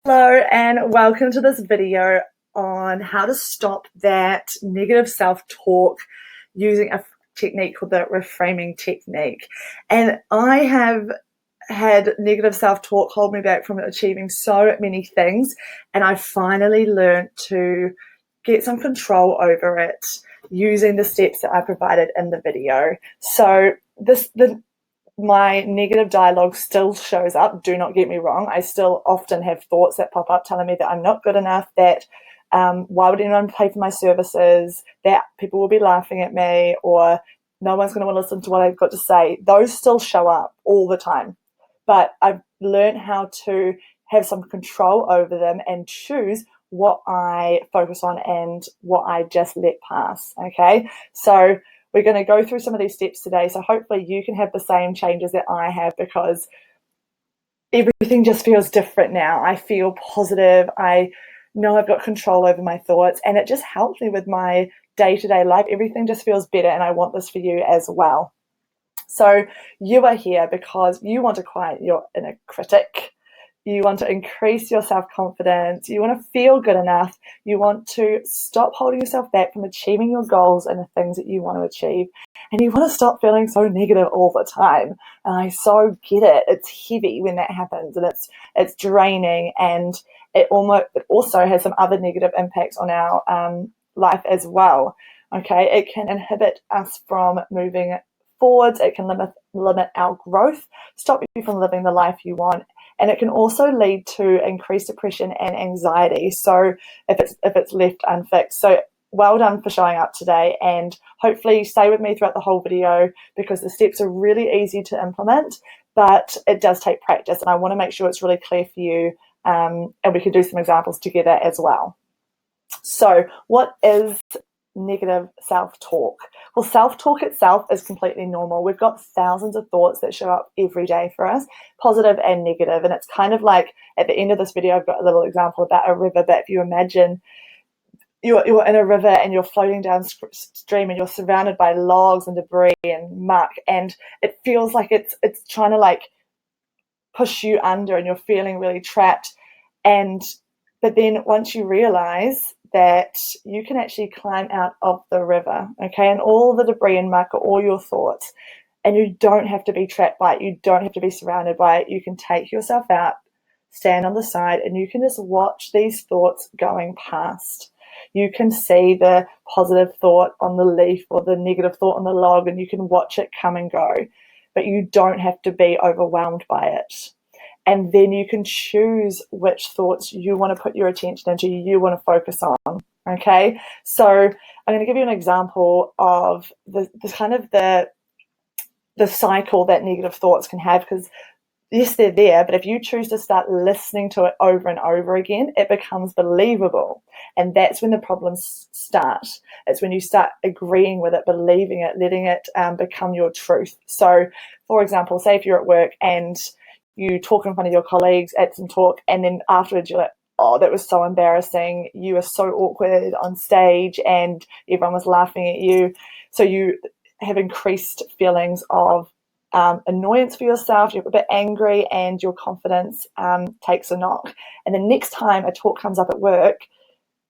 Hello and welcome to this video on how to stop that negative self-talk using a technique called the reframing technique. And I have had negative self-talk hold me back from achieving so many things, and I finally learned to get some control over it using the steps that I provided in the video. So my negative dialogue still shows up. Do not get me wrong. I still often have thoughts that pop up telling me that I'm not good enough, that why would anyone pay for my services, that people will be laughing at me, or no one's going to want to listen to what I've got to say. Those still show up all the time. But I've learned how to have some control over them and choose what I focus on and what I just let pass. Okay. So we're going to go through some of these steps today. So hopefully you can have the same changes that I have, because everything just feels different now. I feel positive. I know I've got control over my thoughts, and it just helps me with my day-to-day life. Everything just feels better, and I want this for you as well. So you are here because you want to quiet your inner critic. You want to increase your self-confidence. You want to feel good enough. You want to stop holding yourself back from achieving your goals and the things that you want to achieve. And you want to stop feeling so negative all the time. And I so get it. It's heavy when that happens, and it's draining, and it also has some other negative impacts on our life as well. Okay, it can inhibit us from moving forwards. It can limit our growth, stop you from living the life you want. And it can also lead to increased depression and anxiety. So if it's left unfixed. So well done for showing up today, and hopefully stay with me throughout the whole video, because the steps are really easy to implement, but it does take practice, and I want to make sure it's really clear for you, and we can do some examples together as well. So what is negative self-talk? Well, self-talk itself is completely normal. We've got thousands of thoughts that show up every day for us, positive and negative. And it's kind of like at the end of this video, I've got a little example about a river. But if you imagine you're in a river and you're floating downstream, and you're surrounded by logs and debris and muck, and it feels like it's trying to like push you under, and you're feeling really trapped. But then once you realize that you can actually climb out of the river, okay, and all the debris and muck are all your thoughts, and you don't have to be trapped by it. You don't have to be surrounded by it. You can take yourself out, stand on the side, and you can just watch these thoughts going past. You can see the positive thought on the leaf or the negative thought on the log, and you can watch it come and go, but you don't have to be overwhelmed by it. And then you can choose which thoughts you want to put your attention into, you want to focus on. Okay, so I'm going to give you an example of the cycle that negative thoughts can have, because yes, they're there, but if you choose to start listening to it over and over again, it becomes believable. And that's when the problems start. It's when you start agreeing with it, believing it, letting it become your truth. So, for example, say if you're at work and you talk in front of your colleagues at some talk, and then afterwards you're like, oh, that was so embarrassing. You were so awkward on stage and everyone was laughing at you. So you have increased feelings of annoyance for yourself, you're a bit angry, and your confidence takes a knock. And the next time a talk comes up at work,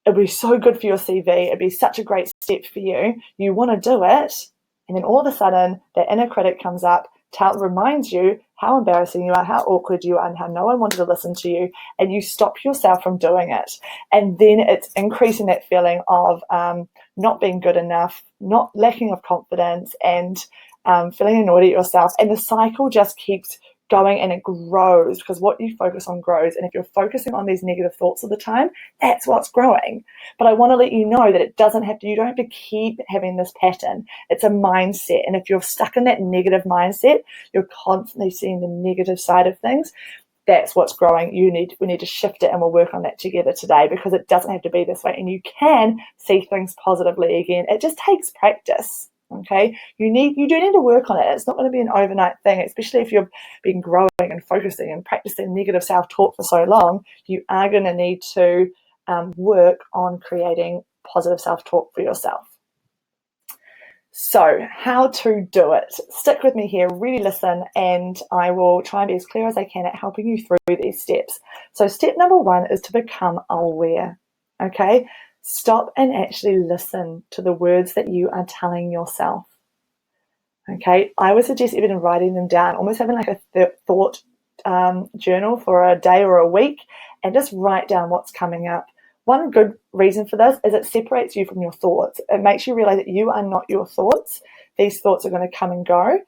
it'll be so good for your CV. It'd be such a great step for you. You want to do it. And then all of a sudden, that inner critic comes up, reminds you how embarrassing you are, how awkward you are, and how no one wanted to listen to you, and you stop yourself from doing it. And then it's increasing that feeling of not being good enough, not lacking of confidence, and feeling annoyed at yourself. And the cycle just keeps going, and it grows, because what you focus on grows. And if you're focusing on these negative thoughts all the time, that's what's growing. But I want to let you know that you don't have to keep having this pattern. It's a mindset. And if you're stuck in that negative mindset, you're constantly seeing the negative side of things. That's what's growing. We need to shift it, and we'll work on that together today, because it doesn't have to be this way, and you can see things positively again. It just takes practice. Okay, you do need to work on it. It's not going to be an overnight thing, especially if you've been growing and focusing and practicing negative self-talk for so long. You are going to need to work on creating positive self-talk for yourself. So how to do it? Stick with me here, really listen, and I will try and be as clear as I can at helping you through these steps. So step number 1 is to become aware, okay? Stop and actually listen to the words that you are telling yourself, okay? I would suggest even writing them down, almost having like a thought journal for a day or a week, and just write down what's coming up. One good reason for this is it separates you from your thoughts. It makes you realize that you are not your thoughts. These thoughts are going to come and go,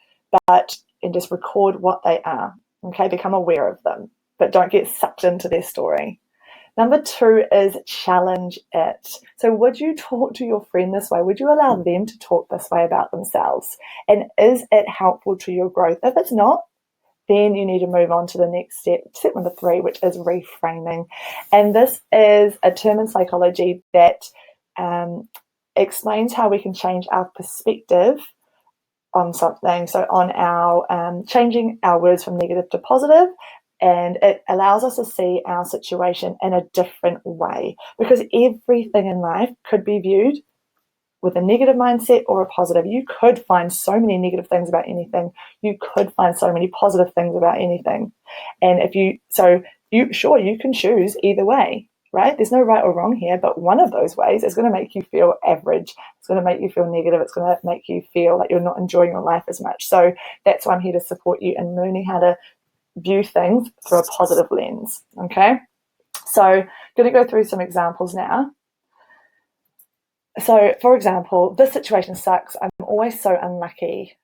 and just record what they are. Okay, become aware of them, but don't get sucked into their story. Number 2 is challenge it. So would you talk to your friend this way? Would you allow them to talk this way about themselves? And is it helpful to your growth? If it's not, then you need to move on to the next step, step number 3, which is reframing. And this is a term in psychology that explains how we can change our perspective on something. So on our changing our words from negative to positive, and it allows us to see our situation in a different way, because everything in life could be viewed with a negative mindset or a positive. You could find so many negative things about anything. You could find so many positive things about anything. And you can choose either way, right? There's no right or wrong here, but one of those ways is going to make you feel average. It's going to make you feel negative. It's going to make you feel like you're not enjoying your life as much. So that's why I'm here to support you in learning how to view things through a positive lens, okay? So I'm going to go through some examples now. So, for example, this situation sucks. I'm always so unlucky.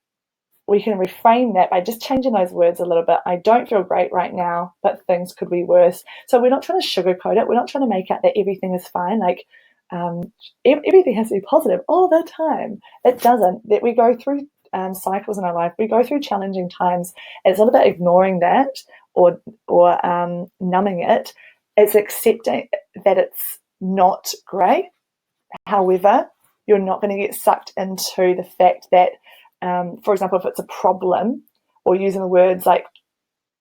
We can reframe that by just changing those words a little bit. I don't feel great right now, but things could be worse. So we're not trying to sugarcoat it. We're not trying to make out that everything is fine. Like everything has to be positive all the time. It doesn't. That we go through cycles in our life. We go through challenging times. It's not about ignoring that or numbing it. It's accepting that it's not great. However, you're not going to get sucked into the fact that, for example, if it's a problem, or using the words like,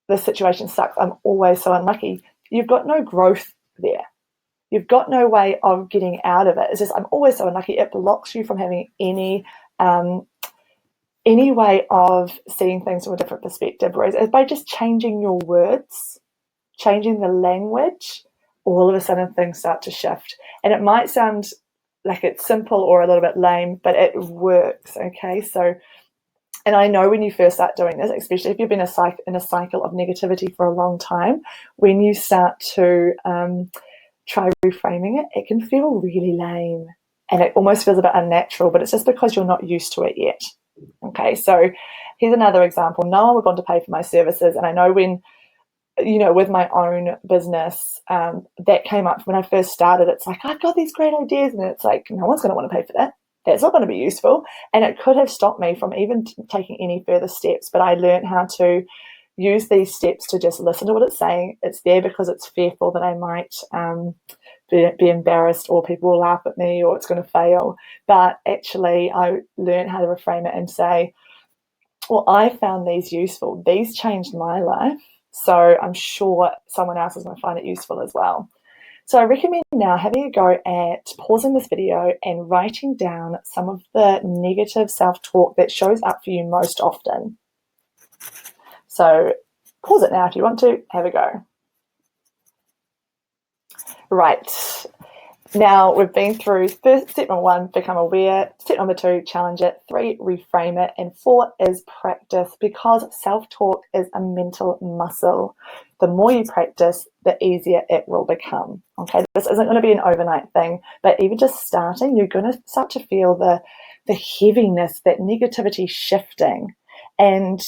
this situation sucks, I'm always so unlucky, you've got no growth there. You've got no way of getting out of it. It's just, I'm always so unlucky. It blocks you from having any way of seeing things from a different perspective. Whereas by just changing your words, changing the language, all of a sudden things start to shift. And it might sound like it's simple or a little bit lame, but it works, okay? So, and I know when you first start doing this, especially if you've been in a cycle of negativity for a long time, when you start to try reframing it, it can feel really lame and it almost feels a bit unnatural, but it's just because you're not used to it yet, okay? So here's another example. No one would want to pay for my services, and I know when, with my own business, that came up when I first started. It's like, I've got these great ideas, and it's like, no one's going to want to pay for that. That's not going to be useful. And it could have stopped me from even taking any further steps, but I learned how to use these steps to just listen to what it's saying. It's there because it's fearful that I might be embarrassed, or people will laugh at me, or it's going to fail. But actually, I learned how to reframe it and say, well, I found these useful. These changed my life. So I'm sure someone else is going to find it useful as well. So I recommend now having a go at pausing this video and writing down some of the negative self-talk that shows up for you most often. So pause it now if you want to. Have a go. Right. Now we've been through step number 1, become aware. Step number 2, challenge it. 3, reframe it. And 4 is practice, because self-talk is a mental muscle. The more you practice, the easier it will become. Okay, this isn't going to be an overnight thing, but even just starting, you're going to start to feel the heaviness, that negativity shifting. And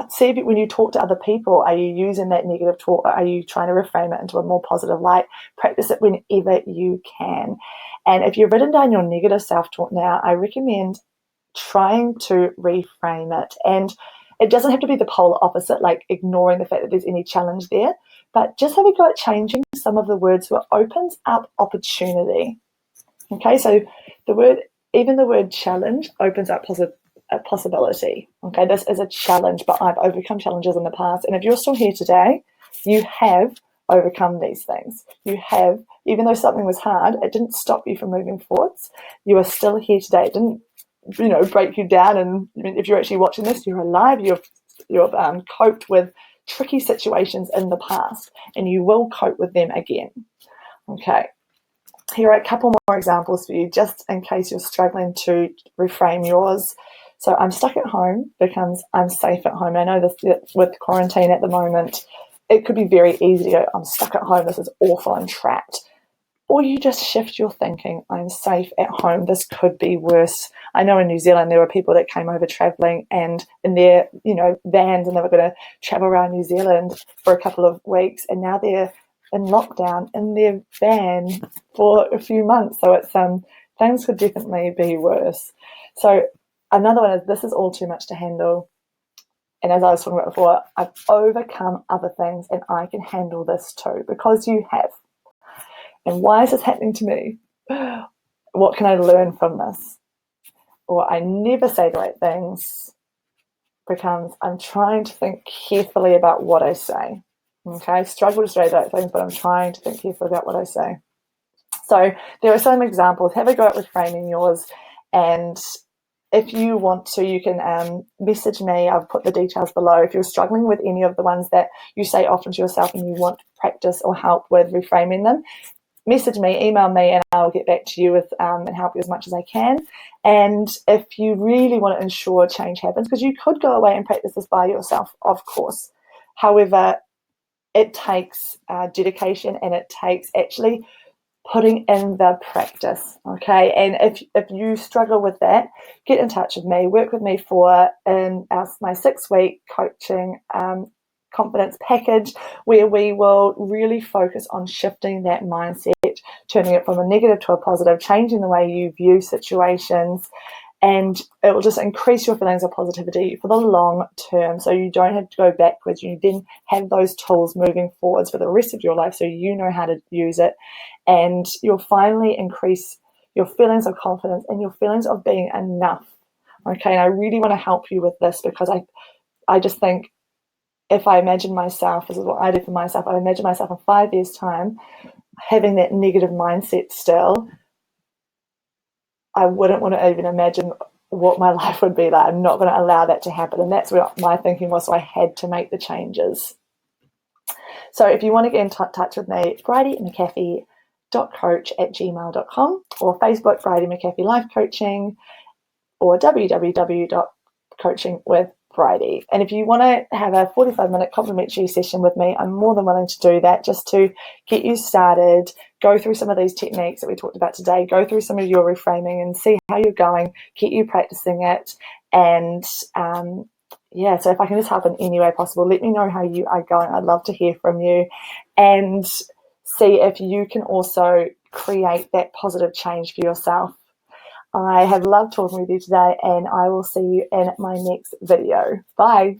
see if when you talk to other people, are you using that negative talk, or are you trying to reframe it into a more positive light? Practice it whenever you can. And if you've written down your negative self-talk now, I recommend trying to reframe it. And it doesn't have to be the polar opposite, like ignoring the fact that there's any challenge there, but just have a go at changing some of the words so it opens up opportunity. Okay, so even the word challenge opens up a possibility. Okay, this is a challenge, but I've overcome challenges in the past. And if you're still here today, you have overcome these things. You have, even though something was hard, it didn't stop you from moving forwards. You are still here today. It didn't break you down. And if you're actually watching this, you're alive. You've coped with tricky situations in the past, and you will cope with them again. Okay. Here are a couple more examples for you, just in case you're struggling to reframe yours. So I'm stuck at home becomes I'm safe at home. I know this with quarantine at the moment, it could be very easy to go, I'm stuck at home, this is awful, I'm trapped. Or you just shift your thinking, I'm safe at home, this could be worse. I know in New Zealand there were people that came over travelling and in their vans, and they were going to travel around New Zealand for a couple of weeks, and now they're in lockdown in their van for a few months. So it's things could definitely be worse. So another one is, this is all too much to handle. And as I was talking about before, I've overcome other things and I can handle this too, because you have. And why is this happening to me? What can I learn from this? Or I never say the right things becomes I'm trying to think carefully about what I say. Okay, I struggle to say the right things, but I'm trying to think carefully about what I say. So there are some examples. Have a go at reframing yours. And if you want to, you can message me. I've put the details below. If you're struggling with any of the ones that you say often to yourself and you want practice or help with reframing them, message me, email me, and I'll get back to you with and help you as much as I can. And if you really want to ensure change happens, because you could go away and practice this by yourself, of course. However, it takes dedication, and it takes actually putting in the practice, okay? And if you struggle with that, get in touch with me. Work with me for my 6-week coaching confidence package, where we will really focus on shifting that mindset, turning it from a negative to a positive, changing the way you view situations, and it will just increase your feelings of positivity for the long term, so you don't have to go backwards. You then have those tools moving forwards for the rest of your life, so you know how to use it, and you'll finally increase your feelings of confidence and your feelings of being enough. Okay, and I really want to help you with this, because I just think, if I imagine myself, this is what I do for myself, I imagine myself in 5 years' time having that negative mindset still, I wouldn't want to even imagine what my life would be like. I'm not going to allow that to happen. And that's what my thinking was, so I had to make the changes. So if you want to get in touch with me, bridie.mcafee.coach@gmail.com, or Facebook, Bridie McAfee Life Coaching, or www.coachingwithbridie. And if you want to have a 45-minute complimentary session with me, I'm more than willing to do that, just to get you started, go through some of these techniques that we talked about today, go through some of your reframing and see how you're going, get you practicing it. And so if I can just help in any way possible, let me know how you are going. I'd love to hear from you, and see if you can also create that positive change for yourself. I have loved talking with you today, and I will see you in my next video. Bye.